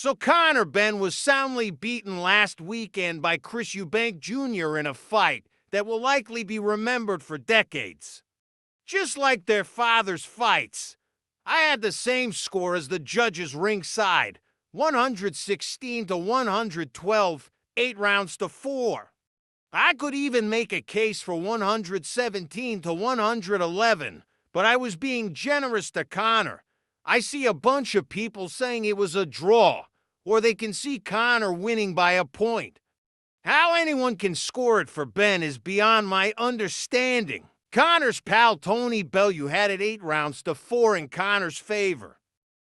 So Conor Benn was soundly beaten last weekend by Chris Eubank Jr. in a fight that will likely be remembered for decades. Just like their fathers' fights, I had the same score as the judges ringside, 116 to 112, 8 rounds to 4. I could even make a case for 117 to 111, but I was being generous to Conor. I see a bunch of people saying it was a draw, or they can see Conor winning by a point. How anyone can score it for Ben is beyond my understanding. Conor's pal Tony Bellew had it 8 rounds to 4 in Conor's favor.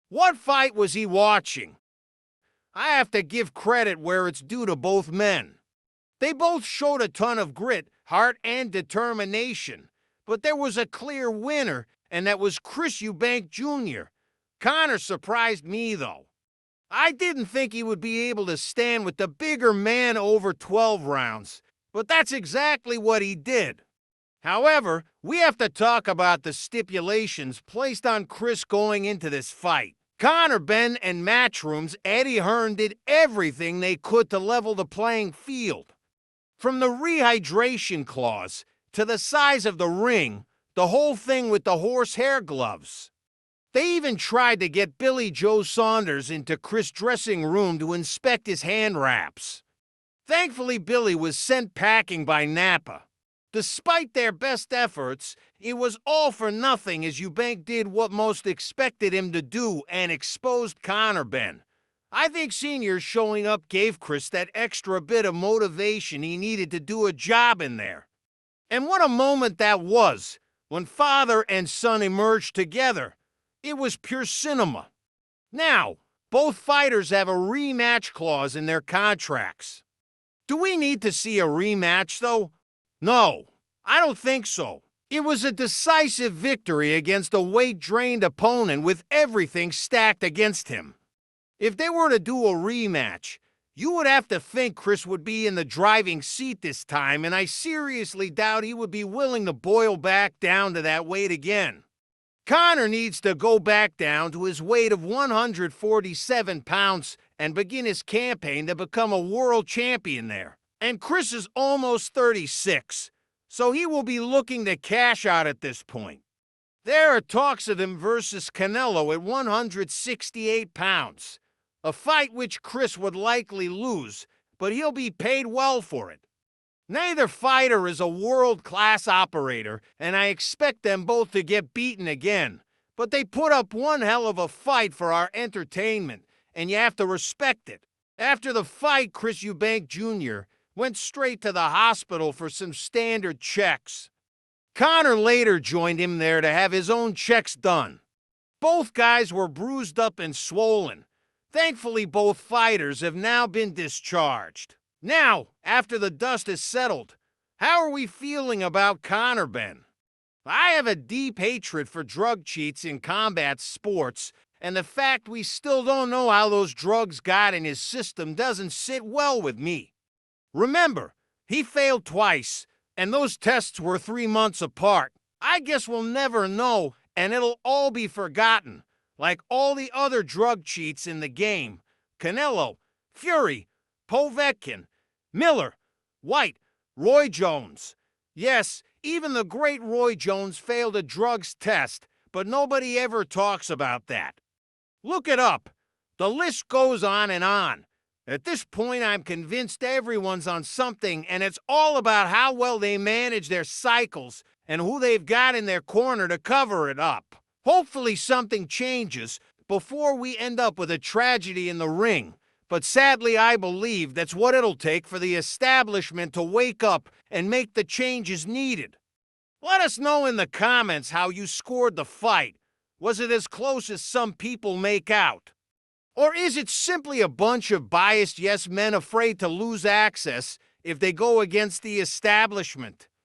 What fight was he watching? I have to give credit where it's due to both men. They both showed a ton of grit, heart, and determination, but there was a clear winner, and that was Chris Eubank Jr. Conor surprised me, though. I didn't think he would be able to stand with the bigger man over 12 rounds, but that's exactly what he did. However, we have to talk about the stipulations placed on Chris going into this fight. Conor Benn and Matchroom's Eddie Hearn did everything they could to level the playing field. From the rehydration clause to the size of the ring, the whole thing with the horsehair gloves. They even tried to get Billy Joe Saunders into Chris' dressing room to inspect his hand wraps. Thankfully, Billy was sent packing by Napa. Despite their best efforts, it was all for nothing as Eubank did what most expected him to do and exposed Conor Benn. I think Senior showing up gave Chris that extra bit of motivation he needed to do a job in there. And what a moment that was, when father and son emerged together. It was pure cinema. Now, both fighters have a rematch clause in their contracts. Do we need to see a rematch, though? No, I don't think so. It was a decisive victory against a weight-drained opponent with everything stacked against him. If they were to do a rematch, you would have to think Chris would be in the driving seat this time, and I seriously doubt he would be willing to boil back down to that weight again. Conor needs to go back down to his weight of 147 pounds and begin his campaign to become a world champion there. And Chris is almost 36, so he will be looking to cash out at this point. There are talks of him versus Canelo at 168 pounds, a fight which Chris would likely lose, but he'll be paid well for it. Neither fighter is a world-class operator, and I expect them both to get beaten again, but they put up one hell of a fight for our entertainment, and you have to respect it. After the fight, Chris Eubank Jr. went straight to the hospital for some standard checks. Conor later joined him there to have his own checks done. Both guys were bruised up and swollen. Thankfully, both fighters have now been discharged. Now, after the dust is settled, how are we feeling about Conor Benn? I have a deep hatred for drug cheats in combat sports, and the fact we still don't know how those drugs got in his system doesn't sit well with me. Remember, he failed twice, and those tests were 3 months apart. I guess we'll never know, and it'll all be forgotten, like all the other drug cheats in the game. Canelo, Fury, Povetkin, Miller, White, Roy Jones. Yes, even the great Roy Jones failed a drugs test, but nobody ever talks about that. Look it up. The list goes on and on. At this point, I'm convinced everyone's on something, and it's all about how well they manage their cycles and who they've got in their corner to cover it up. Hopefully something changes before we end up with a tragedy in the ring. But sadly, I believe that's what it'll take for the establishment to wake up and make the changes needed. Let us know in the comments how you scored the fight. Was it as close as some people make out? Or is it simply a bunch of biased yes men afraid to lose access if they go against the establishment?